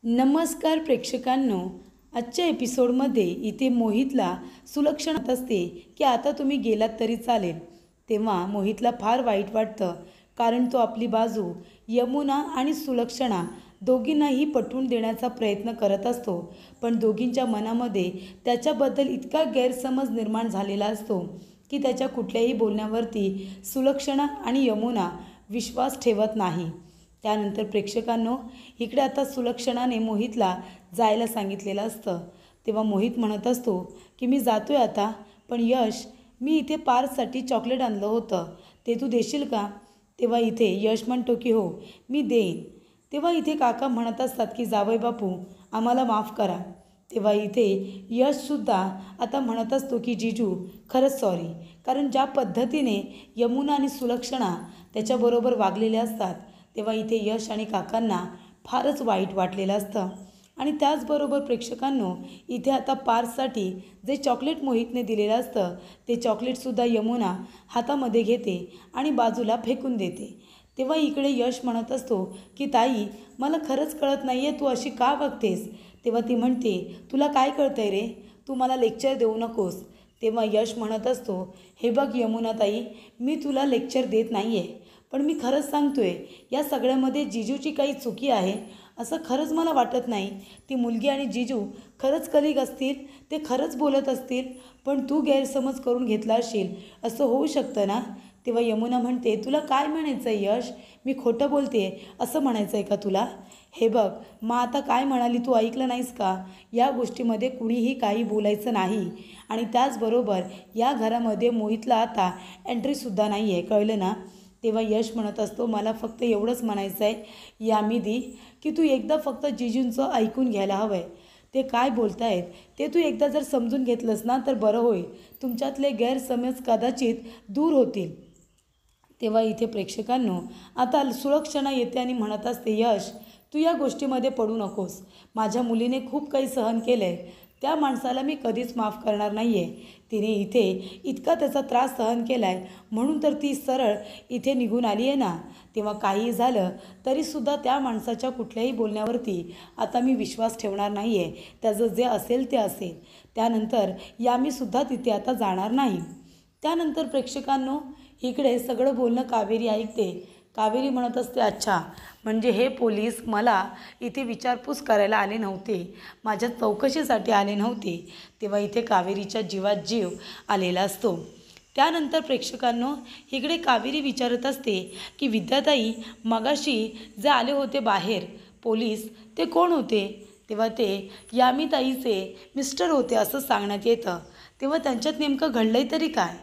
नमस्कार प्रेक्षकांनो, आजच्या एपिसोडमध्ये इथे मोहितला सुलक्षणा असते की आता तुम्ही गेलात तरी चालेल. तेव्हा मोहितला फार वाईट वाटतं, कारण तो आपली बाजू यमुना आणि सुलक्षणा दोघींनाही पटवून देण्याचा प्रयत्न करत असतो. पण दोघींच्या मनामध्ये त्याच्याबद्दल इतका गैरसमज निर्माण झालेला असतो की त्याच्या कुठल्याही बोलण्यावरती सुलक्षणा आणि यमुना विश्वास ठेवत नाही. त्यानंतर प्रेक्षकांनो, इकडे आता सुलक्षणाने मोहितला जायला सांगितलेलं असतं. तेव्हा मोहित म्हणत असतो की मी जातोय आता, पण यश, मी इथे पार्ससाठी चॉकलेट आणलं होतं, ते तू देशील का? तेव्हा इथे यश म्हणतो की हो, मी देईन. तेव्हा इथे काका म्हणत असतात की जावई बापू, आम्हाला माफ करा. तेव्हा इथे यशसुद्धा आता म्हणत असतो की जीजू, खरंच सॉरी, कारण ज्या पद्धतीने यमुना आणि सुलक्षणा त्याच्याबरोबर वागलेले असतात तेव्हा इथे यश आणि काकांना फारच वाईट वाटलेलं असतं. आणि त्याचबरोबर प्रेक्षकांनो, इथे आता पार्ससाठी जे चॉकलेट मोहितने दिलेलं असतं ते चॉकलेटसुद्धा यमुना हातामध्ये घेते आणि बाजूला फेकून देते. तेव्हा इकडे यश म्हणत असतो की ताई, मला खरंच कळत नाही आहे, तू अशी का वागतेस? तेव्हा ती म्हणते, तुला काय कळतंय रे, तू मला लेक्चर देऊ नकोस. तेव्हा यश म्हणत असतो, हे बघ यमुना ताई, मी तुला लेक्चर देत नाही आहे, पण मी खरंच सांगतोय, या सगळ्यामध्ये जिजूची काही चुकी आहे असं खरंच मला वाटत नाही. ती मुलगी आणि जिजू खरंच कलिग असतील, ते खरंच बोलत असतील, पण तू गैरसमज करून घेतला असशील, असं होऊ शकतं ना? तेव्हा यमुना म्हणते, तुला काय म्हणायचं आहे यश, मी खोटं बोलते असं म्हणायचं आहे का तुला? हे बघ, मग आता काय म्हणाली तू, ऐकलं नाहीस का? या गोष्टीमध्ये कुणीही काही बोलायचं नाही. आणि त्याचबरोबर या घरामध्ये मोहितला आता एंट्रीसुद्धा नाही आहे, कळलं ना? तेव्हा यश म्हणत असतो, मला फक्त एवढंच म्हणायचं आहे यामिदी, की तू एकदा फक्त जिजूंचं ऐकून घ्यायला हवं आहे. ते काय बोलत आहेत ते तू एकदा जर समजून घेतलंस ना तर बरं होईल, तुमच्यातले गैरसमज कदाचित दूर होतील. तेव्हा इथे प्रेक्षकांनो, आता सुलक्षणा येते आणि म्हणत असते, यश, तू या गोष्टीमध्ये पडू नकोस. माझ्या मुलीने खूप काही सहन केलं आहे, त्या माणसाला मी कधीच माफ करणार नाही आहे. तिने इथे इतका त्याचा त्रास सहन केला आहे, म्हणून तर ती सरळ इथे निघून आली आहे ना. तेव्हा काही झालं तरीसुद्धा त्या माणसाच्या कुठल्याही बोलण्यावरती आता मी विश्वास ठेवणार नाही आहे. त्याचं जे असेल ते असेल. त्यानंतर यामीसुद्धा तिथे आता जाणार नाही. त्यानंतर प्रेक्षकांनो, इकडे सगळं बोलणं कावेरी ऐकते. कावेरी म्हणत असते, अच्छा, म्हणजे हे पोलीस मला इथे विचारपूस करायला आले नव्हते, माझ्या चौकशीसाठी आले नव्हते. तेव्हा इथे कावेरीच्या जीवात जीव आलेला असतो. त्यानंतर प्रेक्षकांनो, इकडे कावेरी विचारत असते की विद्याताई, मगाशी जे आले होते बाहेर पोलीस, ते कोण होते? तेव्हा ते यामीताईचे मिस्टर होते असं सांगण्यात येतं. तेव्हा त्यांच्यात नेमकं घडलंय तरी काय?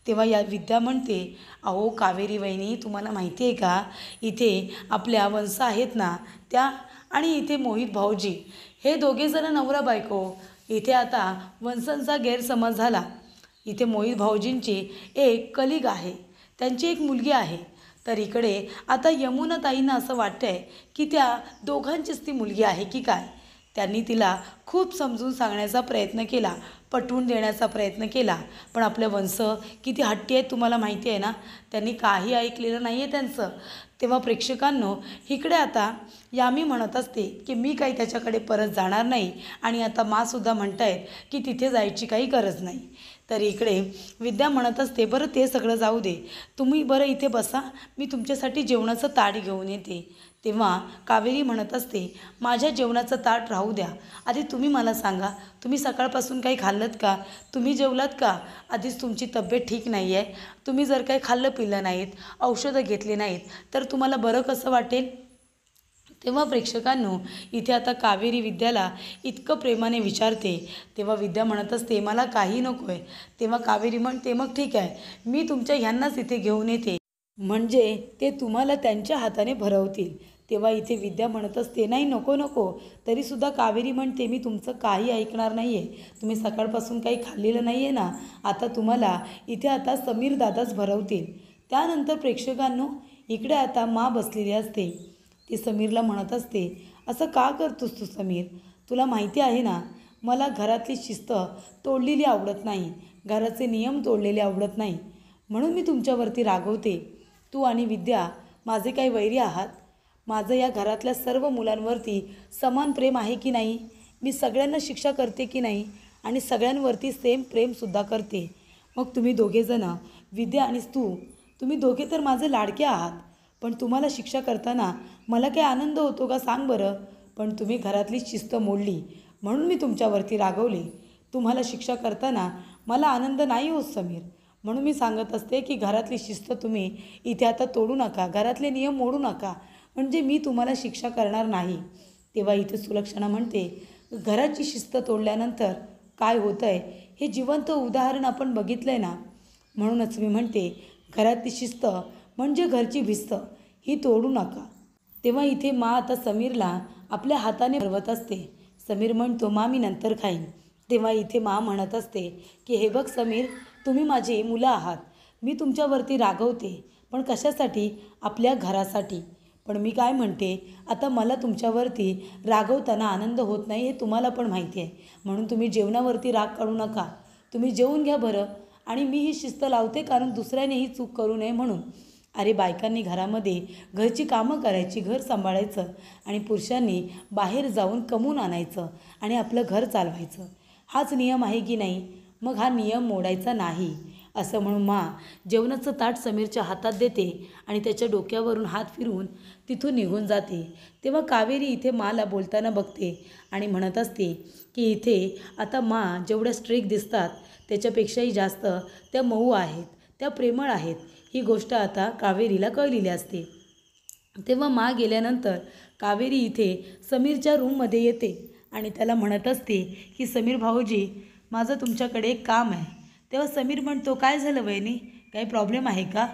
तेव्हा या विद्या म्हणते, अहो कावेरी वहिनी, तुम्हाला माहिती आहे का, इथे आपल्या वंश आहेत ना त्या, आणि इथे मोहित भाऊजी, हे दोघेजण नवरा बायको. इथे आता वंशांचा गैरसमज झाला. इथे मोहित भाऊजींची एक कलिग आहे, त्यांची एक मुलगी आहे. तर इकडे आता यमुनाताईंना असं वाटतंय की त्या दोघांचीच ती मुलगी आहे की काय. त्यांनी तिला खूप समजून सांगण्याचा प्रयत्न केला, पटवून देण्याचा प्रयत्न केला, पण आपले वंश किती हट्टी आहेत तुम्हाला माहिती आहे ना, त्यांनी काही ऐकलेलं नाही आहे त्यांचं. तेव्हा प्रेक्षकांनो, इकडे आता यामी म्हणत असते की मी काही त्याच्याकडे परत जाणार नाही, आणि आता मासुद्धा म्हणतायत की तिथे जायची काही गरज नाही. तर इकडे विद्या म्हणत असते, बरं ते सगळं जाऊ दे, तुम्ही बरं इथे बसा, मी तुमच्यासाठी जेवणाचं ताट घेऊन येते. तेव्हा कावेरी म्हणत असते, माझ्या जेवणाचं ताट राहू द्या, आधी तुम्ही मला सांगा, तुम्ही सकाळपासून काही खाल्लंत का? तुम्ही जेवलात का? आधीच तुमची तब्येत ठीक नाही आहे, तुम्ही जर काही खाल्लं पिल्लं नाहीत, औषधं घेतली नाहीत, तर तुम्हाला बरं कसं वाटेल? तेव्हा प्रेक्षकांनो, इथे आता कावेरी विद्याला इतकं प्रेमाने विचारते. तेव्हा विद्या म्हणत असते, मला काही नको आहे. तेव्हा कावेरी म्हणते, मग ठीक आहे, मी तुमच्या ह्यांनाच इथे घेऊन येते, म्हणजे ते तुम्हाला त्यांच्या हाताने भरवतील. तेव्हा इथे विद्या म्हणत असते, नाही नको नको. तरीसुद्धा कावेरी म्हणते, मी तुमचं काही ऐकणार नाही आहे, तुम्ही सकाळपासून काही खाल्लेलं नाही आहे ना, आता तुम्हाला इथे आता समीर दादाच भरवतील. त्यानंतर प्रेक्षकांनो, इकडे आता मा बसलेली असते. ती समीरला म्हणत असते, असं का करतोस तू समीर? तुला माहिती आहे ना, मला घरातली शिस्त तोडलेली आवडत नाही, घराचे नियम तोडलेले आवडत नाही, म्हणून मी तुमच्यावरती रागवते. तू आणि विद्या माझे काही वैरी आहात, माझं या घरातल्या सर्व मुलांवरती समान प्रेम आहे की नाही? मी सगळ्यांना शिक्षा करते की नाही? आणि सगळ्यांवरती सेम प्रेमसुद्धा करते. मग तुम्ही दोघेजणं, विद्या आणि तुम्ही दोघे तर माझे लाडके आहात. पण तुम्हाला शिक्षा करताना मला काही आनंद होतो का सांग बरं? पण तुम्ही घरातली शिस्त मोडली म्हणून मी तुमच्यावरती रागवले. तुम्हाला शिक्षा करताना मला आनंद नाही होत समीर. म्हणून मी सांगत असते की घरातली शिस्त तुम्ही इथे आता तोडू नका, घरातले नियम मोडू नका, म्हणजे मी तुम्हाला शिक्षा करणार नाही. तेव्हा इथे सुलक्षणा म्हणते, घराची शिस्त तोडल्यानंतर काय होतं आहे हे जिवंत उदाहरण आपण बघितलं आहे ना. म्हणूनच मी म्हणते, घरातली शिस्त म्हणजे घरची भिस्त ही तोडू नका. तेव्हा इथे मा आता समीरला आपल्या हाताने भरवत असते. समीर म्हणतो, मा मी नंतर खाईन. तेव्हा इथे मा म्हणत असते की हे बघ समीर, तुम्ही माझी मुलं आहात. मी तुमच्यावरती रागवते, पण कशासाठी? आपल्या घरासाठी. पण मी काय म्हणते, आता मला तुमच्यावरती रागवताना आनंद होत नाही हे तुम्हाला पण माहिती आहे. म्हणून तुम्ही जेवणावरती राग काढू नका. तुम्ही जेवून घ्या बरं. आणि मी ही शिस्त लावते कारण दुसऱ्यानेही चूक करू नये म्हणून. अरे बायकांनी घरामध्ये घरची कामं करायची, घर सांभाळायचं, आणि पुरुषांनी बाहेर जाऊन कमवून आणायचं आणि आपलं घर चालवायचं. हाच नियम आहे की नाही? मग हा नियम मोडायचा नाही. असं म्हणून मा जेवणाचं ताट समीरच्या हातात देते आणि त्याच्या डोक्यावरून हात फिरवून तिथून निघून जाते. तेव्हा कावेरी इथे माला बोलताना बघते आणि म्हणत असते की इथे आता मा जेवढ्या स्ट्रिक्ट दिसतात त्याच्यापेक्षाही जास्त त्या मऊ आहेत, त्या प्रेमळ आहेत. ही गोष्ट आता कावेरीला कळलेली असते. तेव्हा मा गेल्यानंतर कावेरी इथे समीरच्या रूममध्ये येते आणि त्याला म्हणत असते की समीर भाऊजी, माझं तुमच्याकडे एक काम आहे. तेव्हा समीर म्हणतो, काय झालं वहिनी, काही प्रॉब्लेम आहे का?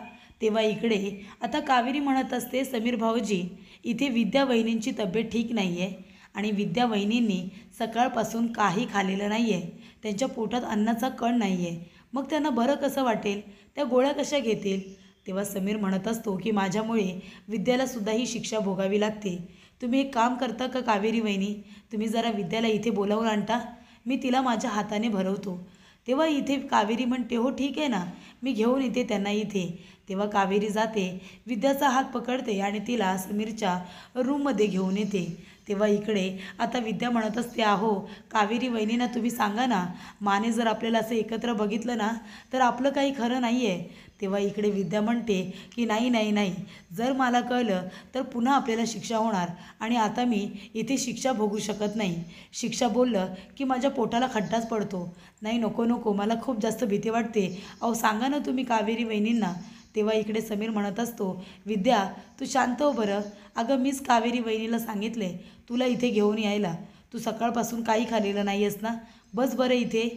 तेव्हा इकडे आता कावेरी म्हणत असते, समीर भाऊजी, इथे विद्या वहिनींची तब्येत ठीक नाही आहे आणि विद्या वहिनींनी सकाळपासून काही खाल्लेलं नाही आहे. त्यांच्या पोटात अन्नाचा कण नाही आहे. मग त्यांना बरं कसं वाटेल? त्या गोळ्या कशा घेतील? तेव्हा समीर म्हणत असतो की माझ्यामुळे विद्यालासुद्धा ही शिक्षा भोगावी लागते. तुम्ही एक काम करता का कावेरी वहिनी, तुम्ही जरा विद्याला इथे बोलावून आणता, मी तिला माझ्या हाताने भरवतो. तेव्हा इथे कावेरी म्हणते, हो ठीक आहे ना, मी घेऊन येते त्यांना इथे. तेव्हा कावेरी जाते, विद्याचा हात पकडते आणि तिला समीरच्या रूममध्ये घेऊन येते. तेव्हा इकडे आता विद्या म्हणत असते, अहो कावेरी वहिनींना तुम्ही सांगा ना, माने जर आपल्याला असं एकत्र बघितलं ना तर आपलं काही खरं नाही आहे. तेव्हा इकडे विद्या म्हणते की नाही नाही नाही, जर मला कळलं तर पुन्हा आपल्याला शिक्षा होणार आणि आता मी इथे शिक्षा भोगू शकत नाही. शिक्षा बोललं की माझ्या पोटाला खड्डाच पडतो. नाही, नको नको, मला खूप जास्त भीती वाटते. अहो सांगा ना तुम्ही कावेरी वहिनींना. तेव्हा इकडे समीर म्हणत असतो, विद्या तू शांत हो बरं. अगं मीच कावेरी वहिनीला सांगितले तुला इथे घेऊन यायला. तू सकाळपासून काही खाल्लेलं नाही आहेस ना, बस बरं इथे.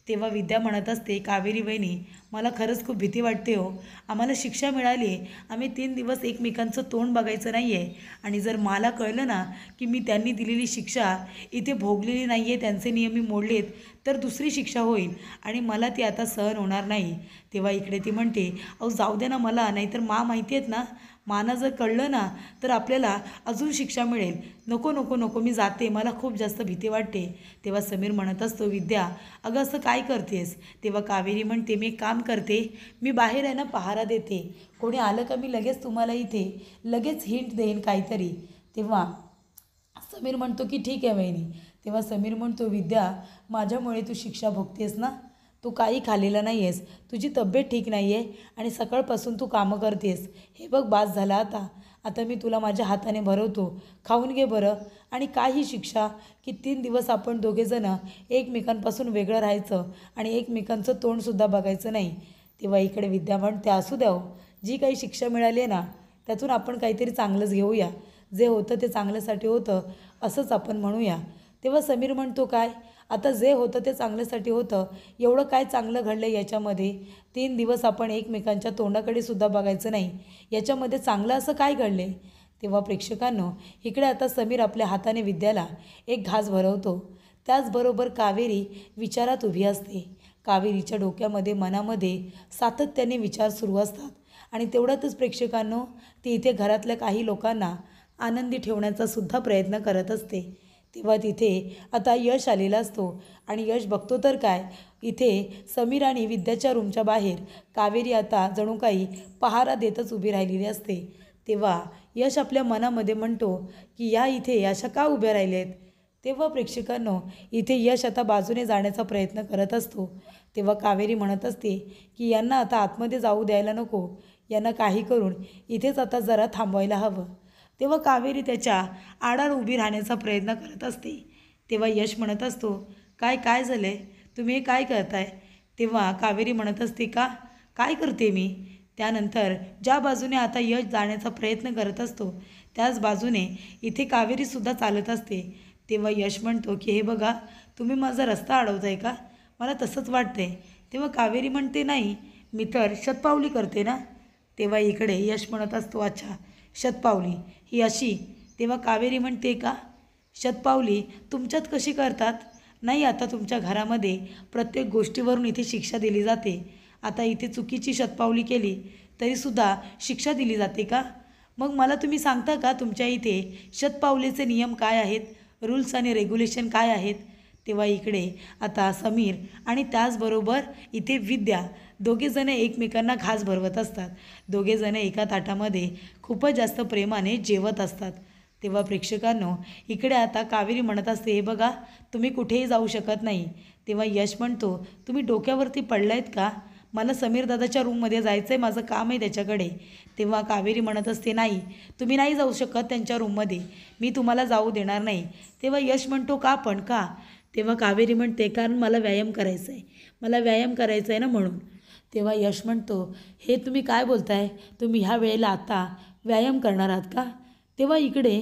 तेव्हा विद्या म्हणत असते, कावेरी वहिनी मला खरंच खूप भीती वाटते हो. आम्हाला शिक्षा मिळाली, आम्ही 3 दिवस एकमेकांचं तोंड बघायचं नाही आहे आणि जर मला कळलं ना की मी त्यांनी दिलेली शिक्षा इथे भोगलेली नाही आहे, त्यांचे नियम मी मोडलेत, तर दुसरी शिक्षा होईल आणि मला ती आता सहन होणार नाही. तेव्हा इकडे ती म्हणते, अहो जाऊ दे ना मला, नाहीतर माहिती आहेत ना, माना जर कळलं ना तर आपल्याला अजून शिक्षा मिळेल. नको नको नको, मी जाते, मला खूप जास्त भीती वाटते. तेव्हा समीर म्हणत असतो, विद्या अगं असं काय करतेस? तेव्हा कावेरी म्हणते, मी एक काम करते, मी बाहेर आहे ना पहारा देते, कोणी आलं का मी लगेच तुम्हाला इथे लगेच हिंट देईन काहीतरी. तेव्हा समीर म्हणतो की ठीक आहे वहिनी. तेव्हा समीर म्हणतो, विद्या माझ्यामुळे तू शिक्षा भोगतेस ना, तू काही खाल्लेलं नाही आहेस, तुझी तब्येत ठीक नाही आहे आणि सकाळपासून तू कामं करतेस. हे बघ बास झाला आता, आता मी तुला माझ्या हाताने भरवतो, खाऊन घे बरं. आणि काही शिक्षा की 3 दिवस आपण दोघेजणं एकमेकांपासून वेगळं राहायचं आणि एकमेकांचं तोंडसुद्धा बघायचं नाही. तेव्हा इकडे विद्या म्हणते, असू द्या हो, जी काही शिक्षा मिळाली आहे ना त्यातून आपण काहीतरी चांगलंच घेऊया. जे होतं ते चांगल्यासाठी होतं असंच आपण म्हणूया. तेव्हा समीर म्हणतो, काय आता जे होतं ते चांगल्यासाठी होतं, एवढं काय चांगलं घडलं याच्यामध्ये? 3 दिवस आपण एकमेकांच्या तोंडाकडे सुद्धा बघायचं नाही, याच्यामध्ये चांगलं असं काय घडले? तेव्हा प्रेक्षकांनो, इकडे आता समीर आपल्या हाताने विद्याला एक घास भरवतो. त्याचबरोबर कावेरी विचारात उभी असते. कावेरीच्या डोक्यामध्ये मनामध्ये सातत्याने विचार सुरू असतात आणि तेवढ्यातच प्रेक्षकांनो, ती इथे घरातल्या काही लोकांना आनंदी ठेवण्याचा सुद्धा प्रयत्न करत असते. तेव्हा तिथे आता यश आलेला असतो आणि यश बघतो तर काय, इथे समीर आणि विद्याच्या रूमच्या बाहेर कावेरी आता जणू काही पहारा देतच उभी राहिलेली असते. तेव्हा यश आपल्या मनामध्ये म्हणतो की या इथे अशा का उभ्या राहिल्या आहेत. तेव्हा प्रेक्षकांनो इथे यश आता बाजूने जाण्याचा प्रयत्न करत असतो. तेव्हा कावेरी म्हणत असते की यांना आता आतमध्ये जाऊ द्यायला नको, यांना काही करून इथेच आता जरा थांबवायला हवं. तेव्हा कावेरी त्याच्या आडार उभी राहण्याचा प्रयत्न करत असते. तेव्हा यश म्हणत असतो, काय काय झालं आहे, तुम्ही हे काय करताय. तेव्हा कावेरी म्हणत असते, काय करते मी. त्यानंतर ज्या बाजूने आता यश जाण्याचा प्रयत्न करत असतो त्याच बाजूने इथे कावेरीसुद्धा चालत असते. तेव्हा यश म्हणतो की हे बघा, तुम्ही माझा रस्ता अडवताय का, मला तसंच वाटतंय. तेव्हा कावेरी म्हणते, नाही मी तर शतपावली करते ना. तेव्हा इकडे यश म्हणत असतो, अच्छा शतपावली ही अशी. तेव्हा कावेरी म्हणते, का शतपावली तुमच्यात कशी करतात. नाही, आता तुमच्या घरामध्ये प्रत्येक गोष्टीवरून इथे शिक्षा दिली जाते. आता इथे चुकीची शतपावली केली तरीसुद्धा शिक्षा दिली जाते का. मग मला तुम्ही सांगता का तुमच्या इथे शतपावलीचे नियम काय आहेत, रूल्स आणि रेग्युलेशन काय आहेत. तेव्हा इकडे आता समीर आणि त्याचबरोबर इथे विद्या दोघेजण एकमेकांना घास भरवत असतात. दोघेजण एका ताटामध्ये खूपच जास्त प्रेमाने जेवत असतात. तेव्हा प्रेक्षकांनो इकडे आता कावेरी म्हणत असते, हे बघा तुम्ही कुठेही जाऊ शकत नाही. तेव्हा यश म्हणतो, तुम्ही डोक्यावरती पडलायत का, मला समीर दादाच्या रूममध्ये जायचं आहे, माझं काम आहे त्याच्याकडे. तेव्हा कावेरी म्हणत असते, नाही तुम्ही नाही जाऊ शकत त्यांच्या रूममध्ये, मी तुम्हाला जाऊ देणार नाही. तेव्हा यश म्हणतो, का पण का. तेव्हा कावेरी म्हणते, कारण मला व्यायाम करायचा आहे, मला व्यायाम करायचा आहे ना म्हणून. तेव्हा यश म्हणतो, हे तुम्ही काय बोलताय, तुम्ही ह्या वेळेला आता व्यायाम करणार आहात का. तेव्हा इकडे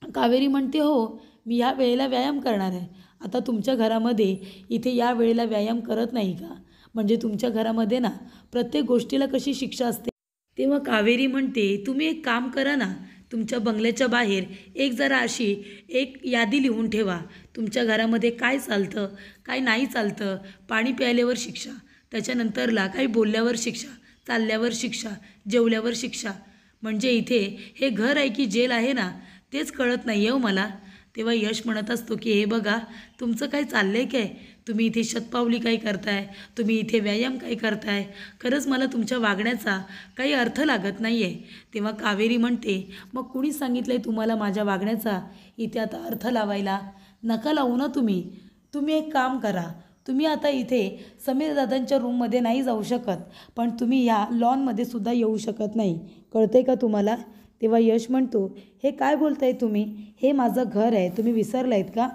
कावेरी म्हणते, हो मी ह्या वेळेला व्यायाम करणार आहे. आता तुमच्या घरामध्ये इथे या वेळेला व्यायाम करत नाही का, म्हणजे तुमच्या घरामध्ये ना प्रत्येक गोष्टीला कशी शिक्षा असते. तेव्हा कावेरी म्हणते, तुम्ही एक काम करा ना, तुमच्या बंगल्याच्या बाहेर एक जरा अशी एक यादी लिहून ठेवा, तुमच्या घरामध्ये काय चालतं काय नाही चालतं. पाणी प्यायल्यावर शिक्षा, त्याच्यानंतरला काही बोलल्यावर शिक्षा, चालल्यावर शिक्षा, जेवल्यावर शिक्षा. म्हणजे इथे हे घर आहे की जेल आहे ना, तेच कळत नाही आहे मला. तेव्हा यश म्हणत असतो की हे बघा, तुमचं काय चाललं आहे काय, तुम्ही इथे शतपावली काय करताय, तुम्ही इथे व्यायाम काय करताय, खरंच मला तुमच्या वागण्याचा काही अर्थ लागत नाही आहे. तेव्हा कावेरी म्हणते, मग कुणी सांगितलं आहे तुम्हाला माझ्या वागण्याचा इथे आता अर्थ लावायला, नका लावू ना तुम्ही एक काम करा, तुम्ही आता इथे समीर दादांच्या रूममध्ये नाही जाऊ शकत, पण तुम्ही या लॉनमध्ये सुद्धा येऊ शकत नाही, कळतंय का तुम्हाला. तेव्हा यश म्हणतो, हे काय बोलताय तुम्ही, हे माझं घर आहे, तुम्ही विसरला आहेत का.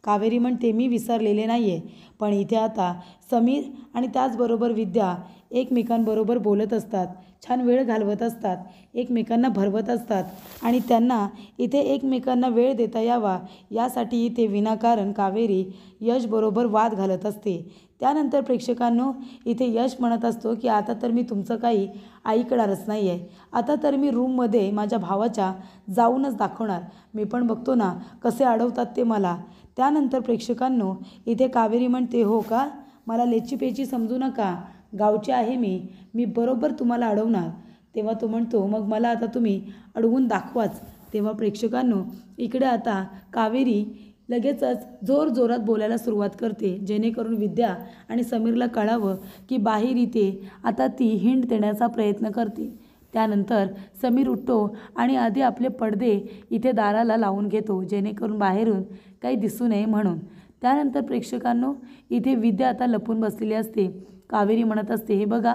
कावेरी म्हणते, मी विसरलेले नाही आहे, पण इथे आता समीर आणि त्याचबरोबर विद्या एकमेकांबरोबर बोलत असतात, छान वेळ घालवत असतात, एकमेकांना भरवत असतात आणि त्यांना इथे एकमेकांना वेळ देता यावा यासाठी इथे विनाकारण कावेरी यशबरोबर वाद घालत असते. त्यानंतर प्रेक्षकांनो इथे यश म्हणत असतो की आता तर मी तुमचं काही ऐकणारच नाही आहे, आता तर मी रूममध्ये माझ्या भावाच्या जाऊनच दाखवणार, मी पण बघतो ना कसे अडवतात ते मला. त्यानंतर प्रेक्षकांनो इथे कावेरी म्हणते, हो का, मला लेचीपेची समजू नका, गावची आहे मी बरोबर तुम्हाला अडवणार. तेव्हा तो म्हणतो, मग मला आता तुम्ही अडवून दाखवाच. तेव्हा प्रेक्षकांनो इकडे आता कावेरी लगेचच जोरात बोलायला सुरुवात करते, जेणेकरून विद्या आणि समीरला कळावं की बाहेर इथे आता ती हिंट देण्याचा प्रयत्न करते. त्यानंतर समीर उठतो आणि आधी आपले पडदे इथे दाराला लावून घेतो, जेणेकरून बाहेरून काही दिसू नये म्हणून. त्यानंतर प्रेक्षकांनो इथे विद्या आता लपून बसलेली असते. कावेरी म्हणत असते, हे बघा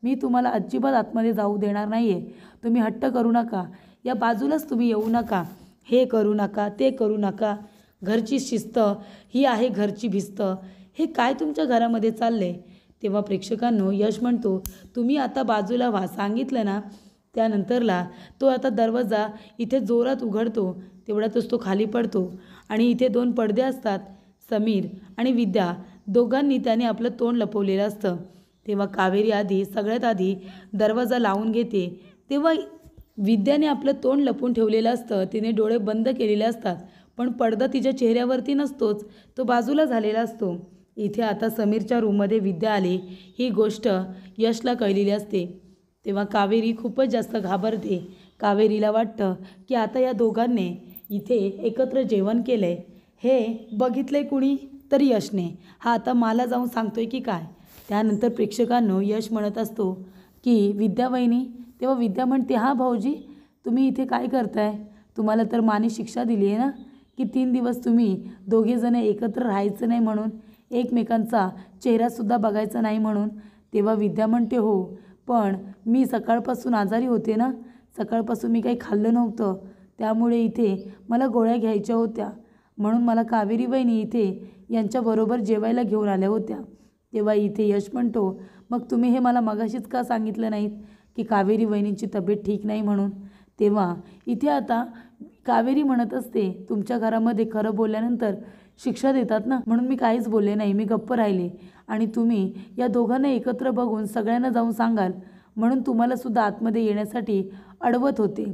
मी तुम्हाला अजिबात आतमध्ये जाऊ देणार नाही आहे, तुम्ही हट्ट करू नका, या बाजूलाच तुम्ही येऊ नका, हे करू नका ते करू नका, घरची शिस्त ही आहे घरची भिस्त, हे काय तुमच्या घरामध्ये चाललंय. तेव्हा प्रेक्षकांनो यश म्हणतो, तुम्ही आता बाजूला व्हा, सांगितलं ना. त्यानंतरला तो आता दरवाजा इथे जोरात उघडतो, तेवढ्यातच तो खाली पडतो आणि इथे दोन पडदे असतात. समीर आणि विद्या दोघांनी त्याने आपलं तोंड लपवलेलं असतं. तेव्हा कावेरी सगळ्यात आधी दरवाजा लावून घेते. तेव्हा विद्याने आपलं तोंड लपवून ठेवलेलं असतं, तिने डोळे बंद केलेले असतात, पण पडदा तिच्या चेहऱ्यावरती नसतोच, तो बाजूला झालेला असतो. इथे आता समीरच्या रूममध्ये विद्या आली ही गोष्ट यशला कळलेली असते. तेव्हा कावेरी खूपच जास्त घाबरते. कावेरीला वाटतं की आता या दोघांनी इथे एकत्र जेवण केलं आहे, हे बघितलं आहे कुणी तर यशने, हा आता मला जाऊन सांगतोय की काय. त्यानंतर प्रेक्षकांनो यश म्हणत असतो की विद्या वहिनी. तेव्हा विद्या म्हणते, हां भाऊजी तुम्ही इथे काय करताय? तुम्हाला तर माने शिक्षा दिली आहे ना की 3 दिवस तुम्ही दोघेजण एकत्र राहायचं नाही म्हणून, एकमेकांचा चेहरासुद्धा बघायचा नाही म्हणून. तेव्हा विद्या म्हणते, हो पण मी सकाळपासून आजारी होते ना, सकाळपासून मी काही खाल्लं नव्हतं, त्यामुळे इथे मला गोळ्या घ्यायच्या होत्या, म्हणून मला कावेरी वहिनी इथे यांच्याबरोबर जेवायला घेऊन आल्या होत्या. तेव्हा इथे यश म्हणतो, मग तुम्ही हे मला मगाशीच का सांगितलं नाहीत की कावेरी वहिनींची तब्येत ठीक नाही म्हणून? तेव्हा इथे आता कावेरी म्हणत असते, तुमच्या घरामध्ये खरं बोलल्यानंतर शिक्षा देतात ना, म्हणून मी काहीच बोलले नाही, मी गप्प राहिले. आणि तुम्ही या दोघांना एकत्र बघून सगळ्यांना जाऊन सांगाल म्हणून तुम्हालासुद्धा आतमध्ये येण्यासाठी अडवत होते.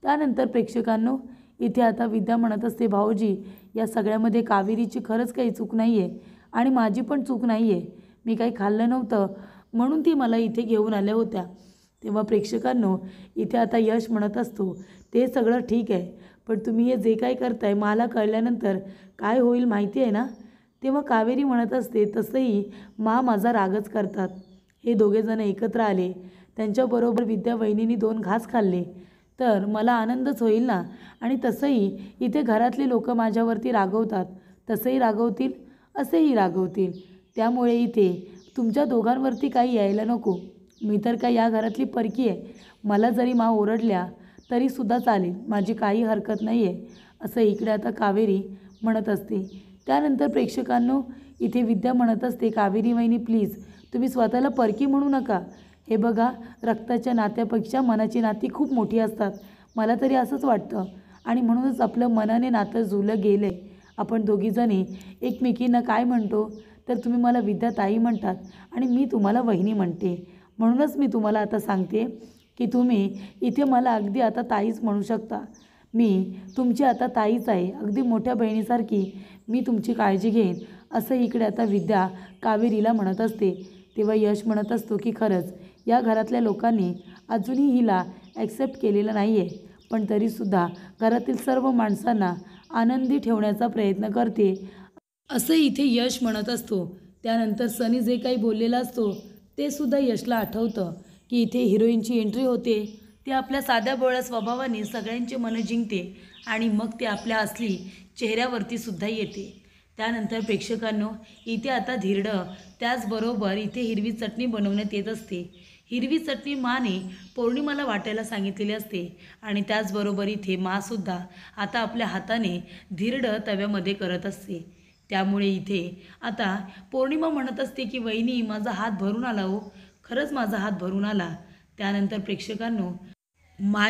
त्यानंतर प्रेक्षकांनो, इथे आता विद्या म्हणत असते, भाऊजी या सगळ्यामध्ये कावेरीची खरंच काही चूक नाही आहे आणि माझी पण चूक नाही आहे. मी काही खाल्लं नव्हतं म्हणून ती मला इथे घेऊन आल्या होत्या. तेव्हा प्रेक्षकांनो, इथे आता यश म्हणत असतो, ते सगळं ठीक आहे, पण तुम्ही हे जे काही करताय मला कळल्यानंतर काय होईल माहिती आहे ना? तेव्हा कावेरी म्हणत असते, तसंही माझा रागच करतात. हे दोघेजण एकत्र आले, त्यांच्याबरोबर विद्या वहिनींनी 2 घास खाल्ले तर मला आनंदच होईल ना. आणि तसंही इथे घरातले लोक माझ्यावरती रागवतात, तसंही रागवतील, असेही रागवतील. त्यामुळे इथे तुमच्या दोघांवरती काही यायला नको. मी तर काय या घरातली परकी आहे, मला जरी ओरडल्या तरीसुद्धा चालेल, माझी काही हरकत नाही आहे, असं इकडे आता कावेरी म्हणत असते. त्यानंतर प्रेक्षकांनो, इथे विद्या म्हणत असते, कावेरी वहिनी प्लीज तुम्ही स्वतःला परकी म्हणू नका. हे बघा, रक्ताच्या नात्यापेक्षा मनाची नाती खूप मोठी असतात, मला तरी असंच वाटतं. आणि म्हणूनच आपलं मनाने नातं जुळलं गेलं आहे. आपण दोघीजणी एकमेकींना काय म्हणतो तर तुम्ही मला विद्या ताई म्हणतात आणि मी तुम्हाला वहिनी म्हणते. म्हणूनच मी तुम्हाला आता सांगते की तुम्ही इथे मला अगदी आता ताईच म्हणू शकता. मी तुमची आता ताईच आहे, अगदी मोठ्या बहिणीसारखी मी तुमची काळजी घेईन, असं इकडे आता विद्या कावेरीला म्हणत असते. तेव्हा यश म्हणत असतो की खरंच या घरातल्या लोकांनी अजूनही हिला ॲक्सेप्ट केलेलं नाही आहे, पण तरीसुद्धा घरातील सर्व माणसांना आनंदी ठेवण्याचा प्रयत्न करते, असं इथे यश म्हणत असतो. त्यानंतर सनी जे काही बोललेला असतो ते सुद्धा यशला आठवतं की इथे हिरोईनची एंट्री होते. ते आपल्या साध्या बोळ्या स्वभावाने सगळ्यांचे मनं जिंकते आणि मग ते आपल्या असली चेहऱ्यावरती सुद्धा येते. त्यानंतर प्रेक्षकांनो, इथे आता धिरडं, त्याचबरोबर इथे हिरवी चटणी बनवण्यात येत असते. हिरवी चटणी माने पौर्णिमाला वाटायला सांगितलेली असते आणि त्याचबरोबर इथे मासुद्धा आता आपल्या हाताने धिरडं तव्यामध्ये करत असते. त्यामुळे इथे आता पौर्णिमा म्हणत असते की वहिनी माझा हात भरून आला हो, खरंच माझा हात भरून आला. त्यानंतर प्रेक्षकांनो,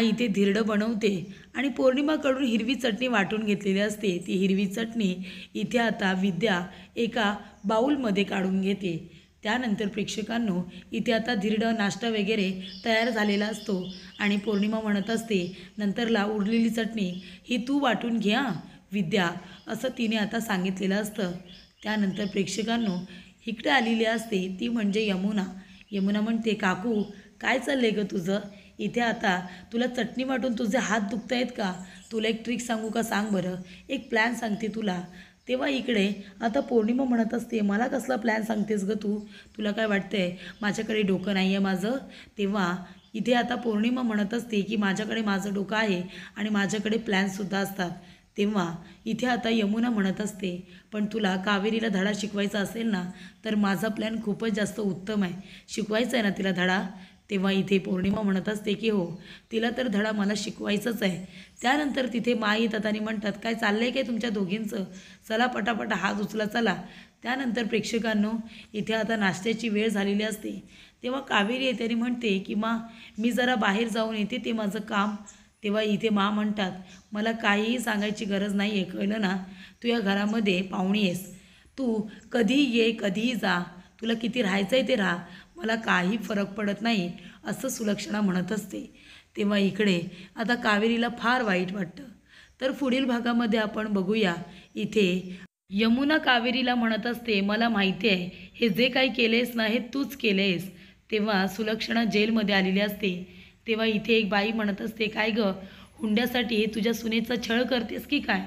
इथे धिरडं बनवते आणि पौर्णिमाकडून हिरवी चटणी वाटून घेतलेली असते. ती हिरवी चटणी इथे आता विद्या एका बाऊलमध्ये काढून घेते. त्यानंतर प्रेक्षकांनो, इथे आता धिरडं नाश्ता वगैरे तयार झालेला असतो आणि पौर्णिमा म्हणत असते, नंतरला उरलेली चटणी ही तू वाटून घ्या विद्या, असं तिने आता सांगितलेलं असतं. त्यानंतर प्रेक्षकांनो, इकडे आलेली असते ती म्हणजे यमुना. यमुना म्हणते, काकू काय चाललंय गं तुझं? इथे आता तुला चटणी वाटून तुझे हात दुखत आहेत का? तुला एक ट्रिक सांगू का? सांग बरं, एक प्लॅन सांगते तुला. तेव्हा इकडे आता पौर्णिमा म्हणत असते, मला कसला प्लॅन सांगतेस गं तू? तुला काय वाटतंय माझ्याकडे डोकं नाही आहे माझं? तेव्हा इथे आता पौर्णिमा म्हणत असते की माझ्याकडे माझं डोकं आहे आणि माझ्याकडे प्लॅनसुद्धा असतात. तेव्हा इथे आता यमुना म्हणत असते, पण तुला कावेरीला धडा शिकवायचा असेल ना तर माझा प्लॅन खूपच जास्त उत्तम आहे, शिकवायचा आहे ना तिला धडा? तेव्हा इथे पौर्णिमा म्हणत असते की हो, तिला तर धडा मला शिकवायचाच आहे. त्यानंतर तिथे येतात आणि म्हणतात, काय चाललं आहे काय तुमच्या दोघींचं? चला पटापटा हात उचला चला. त्यानंतर प्रेक्षकांनो, इथे आता नाश्त्याची वेळ झालेली असते. तेव्हा कावेरी येते आणि म्हणते की मी जरा बाहेर जाऊन येते, ते माझं काम. तेव्हा इथे म्हणतात, मला काहीही सांगायची गरज नाही आहे, कळलं ना? तू या घरामध्ये पाहुणी आहेस, तू कधीही ये कधीही जा, तुला किती राहायचं आहे ते राहा, मला काही फरक पडत नाही, असं सुलक्षणा म्हणत असते. तेव्हा इकडे आता कावेरीला फार वाईट वाटतं. तर पुढील भागामध्ये आपण बघूया. इथे यमुना कावेरीला म्हणत असते, मला माहिती आहे हे जे काही केलेस ना हे तूच केलेस. तेव्हा सुलक्षणा जेलमध्ये आलेली असते. तेव्हा इथे एक बाई म्हणत असते, काय गं, हुंड्यासाठी तुझ्या सुनेचा छळ करतेस की काय?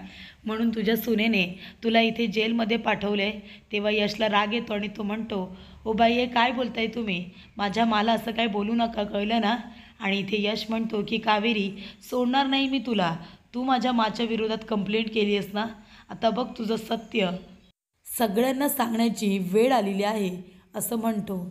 म्हणून तुझ्या सुनेने तुला इथे जेलमध्ये पाठवले. तेव्हा यशला राग येतो आणि तो म्हणतो, ओ बाई हे काय बोलताय तुम्ही? माझ्या मला असं काय बोलू नका, कळलं ना? आणि इथे यश म्हणतो की कावेरी, सोडणार नाही मी तुला. तू माझ्या माच्या विरोधात कंप्लेंट केली आहेस ना, आता बघ तुझं सत्य सगळ्यांना सांगण्याची वेळ आलेली आहे, असं म्हणतो.